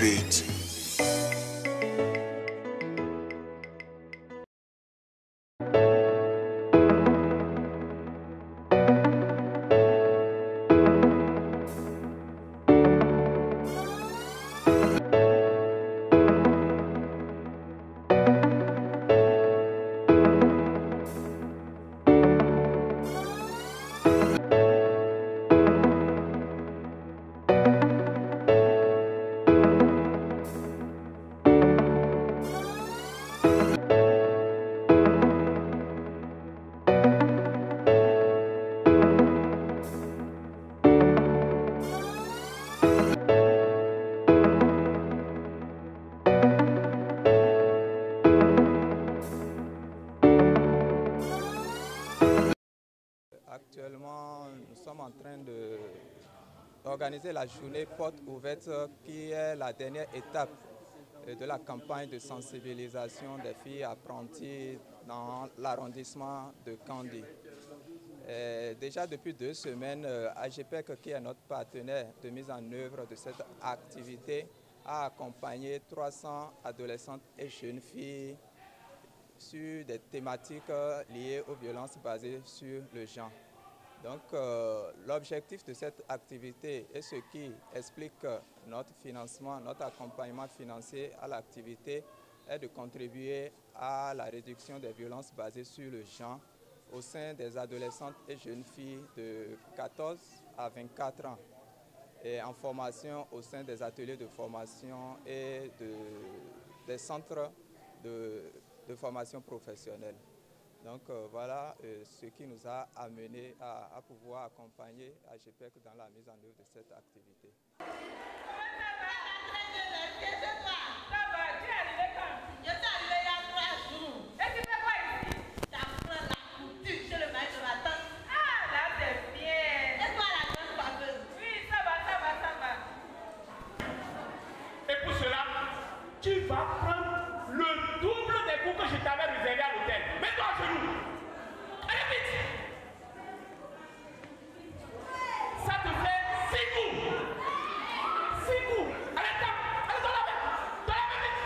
beat. Actuellement, nous sommes en train d'organiser la journée porte ouverte qui est la dernière étape de la campagne de sensibilisation des filles apprenties dans l'arrondissement de Kandy. Déjà depuis 2 semaines, AGPEC, qui est notre partenaire de mise en œuvre de cette activité, a accompagné 300 adolescentes et jeunes filles sur des thématiques liées aux violences basées sur le genre. Donc l'objectif de cette activité et ce qui explique notre financement, notre accompagnement financier à l'activité est de contribuer à la réduction des violences basées sur le genre au sein des adolescentes et jeunes filles de 14 à 24 ans et en formation au sein des ateliers de formation et des centres de formation professionnelle. Donc voilà ce qui nous a amené à pouvoir accompagner AGPEC dans la mise en œuvre de cette activité. Et pour cela, tu vas prendre le double des cours que je t'avais réservé à l'hôtel. Mets-toi à genoux. Allez vite. Ça te fait 6 coups. 6 coups. Allez, tape. Allez, dans la main. Dans la main, vite.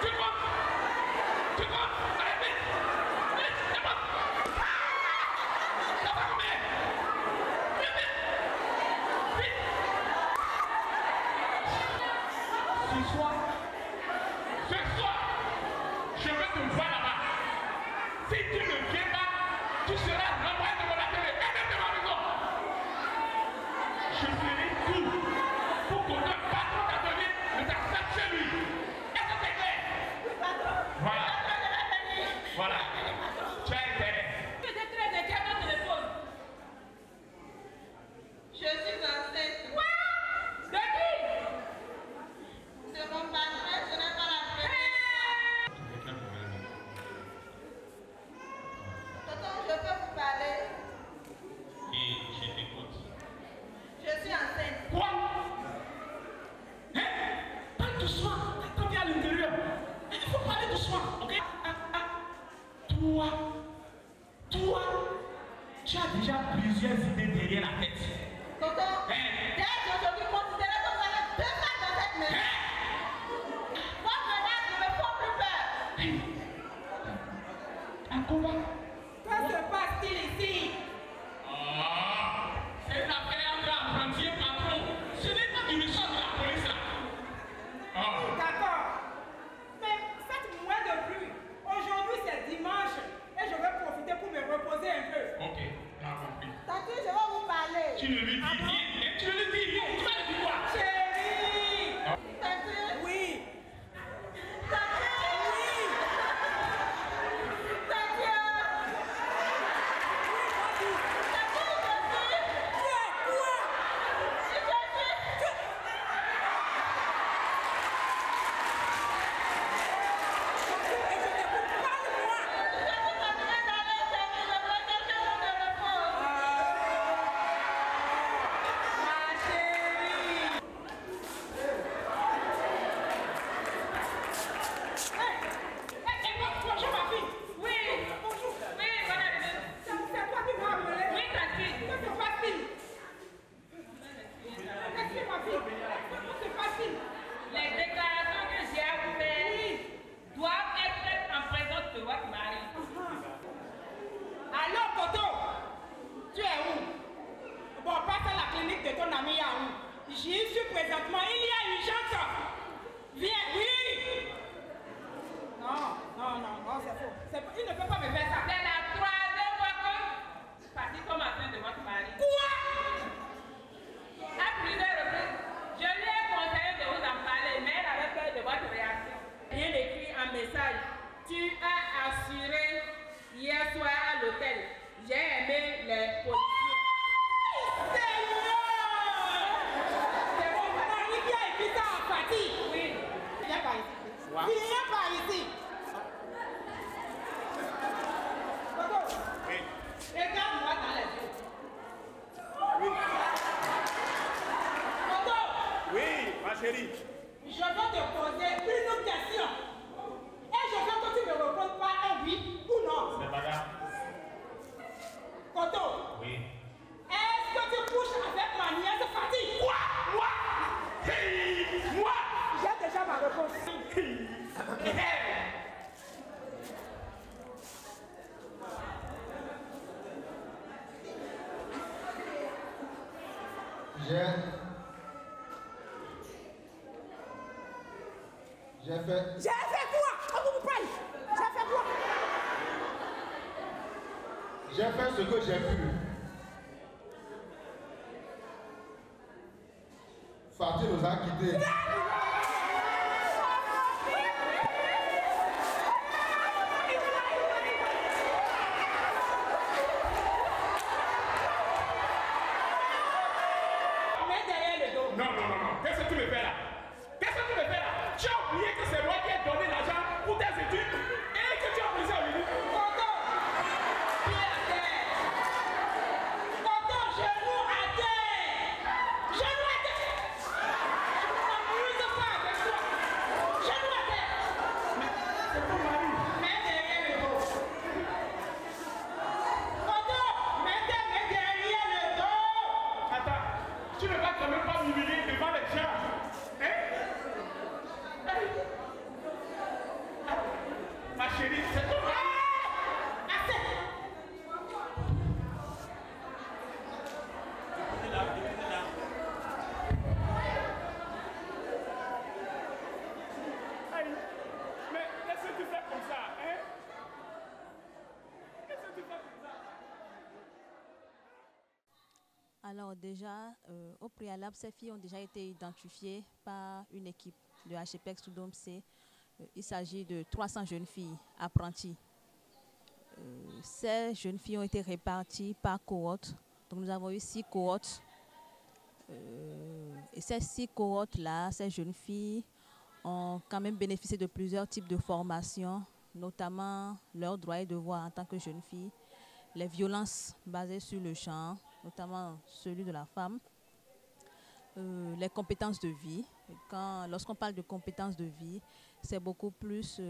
Tu comptes. Tu comptes. Allez, vite. Vite. D'abord. Ça va combien? Vite, vite. Vite. Ce soir, je veux te voir là-bas. Si tu ne viens pas, tu seras renvoyé devant la télé et même de ma maison. Je ferai tout pour qu'aucun patron d'atelier ne t'accepte chez lui. Est-ce que c'est clair? Voilà. Voilà. Tu as intérêt. Je suis très inquiète au téléphone. Je suis enceinte. Quoi? De qui? De mon patron, ce n'est pas la première. présentement, il y a urgence. Viens, oui. Non, c'est faux. Il ne peut pas me faire ça. C'est la troisième fois que parti comme afin de votre mari. Quoi? À plusieurs reprises, je lui ai conseillé de vous en parler, mais elle avait peur de votre réaction. Rien écrit en message. Tu as assuré hier soir à l'hôtel. J'ai aimé les positions. Seigneur! C'est mon mari qui a écrit ça en partie. Oui. Viens par ici. Viens par ici. Coco, Oui. regarde-moi dans les yeux. Oui. Coco, Oui, ma chérie. je vais te poser une question. Et je veux que tu me répondes pas un oui ou non. C'est pas grave. Coco, Oui. est-ce que tu couches avec ma nièce Fatih? Quoi? Moi? Hey, moi? J'ai déjà ma réponse. J'ai fait. J'ai fait quoi? On vous parle. J'ai fait quoi? J'ai fait ce que j'ai pu. Fatih nous a quittés. Mets derrière le dos. Non. Qu'est-ce que tu me fais là? Qu'est-ce que tu me fais là? Tu as oublié que c'est moi qui ai donné l'argent pour tes études et que tu as pris ça aujourd'hui. Coco, pied à terre. Coco, genou à terre. Genou à terre. Je ne m'amuse pas avec toi. Genou à terre. C'est ton mari. Mets derrière le dos. Coco, mets tes mains derrière le dos. Attends, tu ne vas quand même pas m'humilier devant les gens. Hein? Ma chérie, c'est ton mari. Assez. Mais qu'est-ce que tu fais comme ça? Hein? Qu'est-ce que tu fais comme ça? Alors déjà, au préalable, ces filles ont déjà été identifiées par une équipe de HPEX Soudomc-C. Il s'agit de 300 jeunes filles apprenties. Ces jeunes filles ont été réparties par cohorte. Donc nous avons eu 6 cohortes. Et ces 6 cohortes-là, ces jeunes filles ont quand même bénéficié de plusieurs types de formations, notamment leurs droits et devoirs en tant que jeunes filles, les violences basées sur le genre, notamment celui de la femme, les compétences de vie. Lorsqu'on parle de compétences de vie, c'est beaucoup plus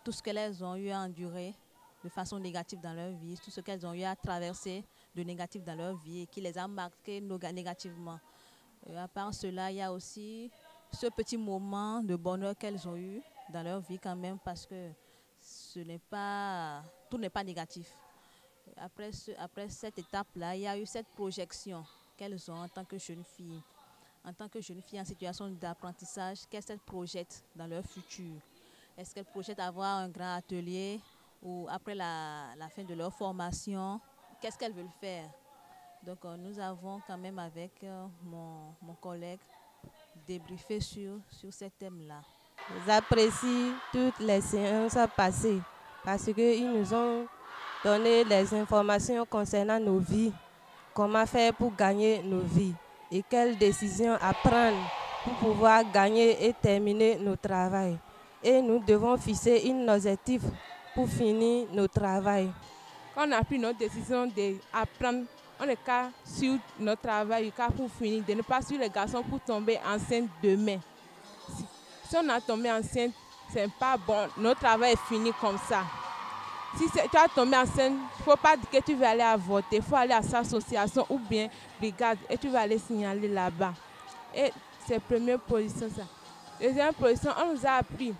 tout ce qu'elles ont eu à endurer de façon négative dans leur vie, tout ce qu'elles ont eu à traverser de négatif dans leur vie et qui les a marquées négativement. À part cela, il y a aussi ce petit moment de bonheur qu'elles ont eu dans leur vie quand même, parce que tout n'est pas négatif. Après cette étape-là, il y a eu cette projection qu'elles ont en tant que jeunes filles. En tant que jeunes filles en situation d'apprentissage, qu'est-ce qu'elles projettent dans leur futur? Est-ce qu'elles projettent avoir un grand atelier ou après la fin de leur formation, qu'est-ce qu'elles veulent faire? Donc nous avons quand même avec mon collègue débriefé sur ces thèmes-là. J'apprécie toutes les séances passées parce qu'ils nous ont donné les informations concernant nos vies, comment faire pour gagner nos vies et quelles décisions à prendre pour pouvoir gagner et terminer nos travaux. Et nous devons fixer un objectif pour finir nos travaux. Quand on a pris notre décision d'apprendre, on est qu'à sur notre travail, pour finir, de ne pas suivre les garçons pour tomber enceinte demain. Si on a tombé enceinte, c'est pas bon. Notre travail est fini comme ça. Si tu as tombé enceinte, il ne faut pas dire que tu vas aller à voter. Il faut aller à sa association ou bien brigade et tu vas aller signaler là-bas. Et c'est la première position ça. Deuxième position, on nous a appris.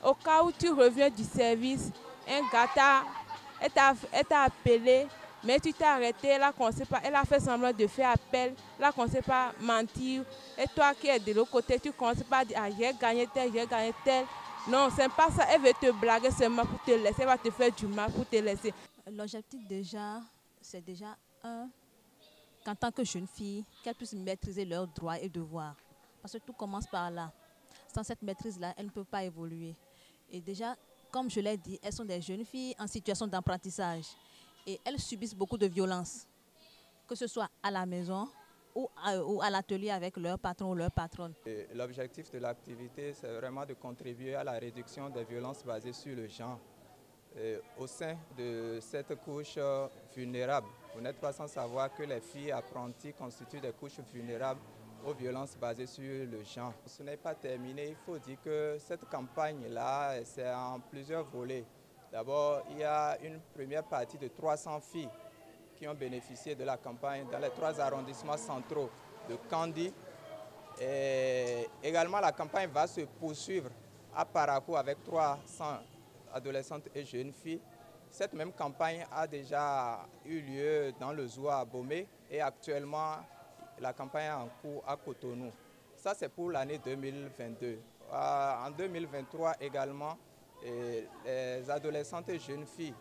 Au cas où tu reviens du service, un gars t'a appelé Mais tu t'es arrêté, elle a fait semblant de faire appel, elle a commencé par mentir. Et toi qui es de l'autre côté, tu commences par dire, ah, j'ai gagné tel, j'ai gagné tel. Non, c'est pas ça, elle veut te blaguer seulement pour te laisser, elle va te faire du mal pour te laisser. L'objectif c'est déjà qu'en tant que jeune fille, qu'elles puissent maîtriser leurs droits et devoirs. Parce que tout commence par là. Sans cette maîtrise-là, elles ne peuvent pas évoluer. Et déjà, comme je l'ai dit, elles sont des jeunes filles en situation d'apprentissage. Et elles subissent beaucoup de violences, que ce soit à la maison ou à l'atelier avec leur patron ou leur patronne. L'objectif de l'activité, c'est vraiment de contribuer à la réduction des violences basées sur le genre. Au sein de cette couche vulnérable, vous n'êtes pas sans savoir que les filles apprenties constituent des couches vulnérables aux violences basées sur le genre. Ce n'est pas terminé, il faut dire que cette campagne-là, c'est en plusieurs volets. D'abord, il y a une première partie de 300 filles qui ont bénéficié de la campagne dans les 3 arrondissements centraux de Kandi. Et également, la campagne va se poursuivre à Parakou avec 300 adolescentes et jeunes filles. Cette même campagne a déjà eu lieu dans le Zoua à Bomé et actuellement, la campagne est en cours à Cotonou. Ça, c'est pour l'année 2022. En 2023 également, les adolescentes et jeunes filles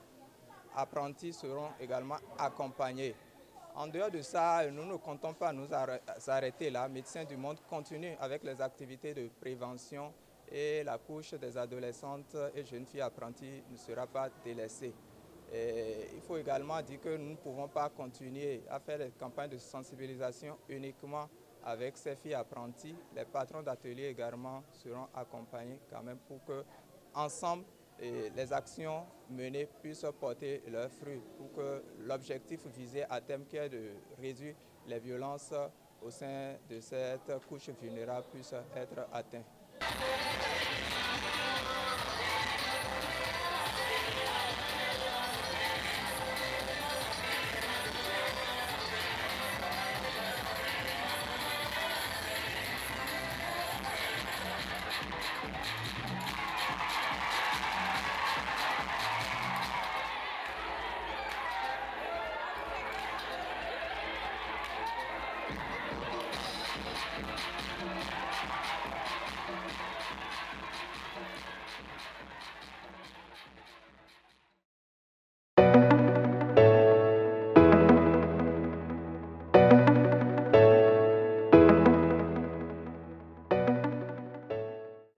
apprentis seront également accompagnés. En dehors de ça, nous ne comptons pas nous arrêter là. Médecins du Monde continue avec les activités de prévention et la couche des adolescentes et jeunes filles apprenties ne sera pas délaissée. Et il faut également dire que nous ne pouvons pas continuer à faire des campagnes de sensibilisation uniquement avec ces filles apprenties. Les patrons d'ateliers également seront accompagnés quand même pour que, ensemble, les actions menées puissent porter leurs fruits pour que l'objectif visé à terme qui est de réduire les violences au sein de cette couche vulnérable puisse être atteint.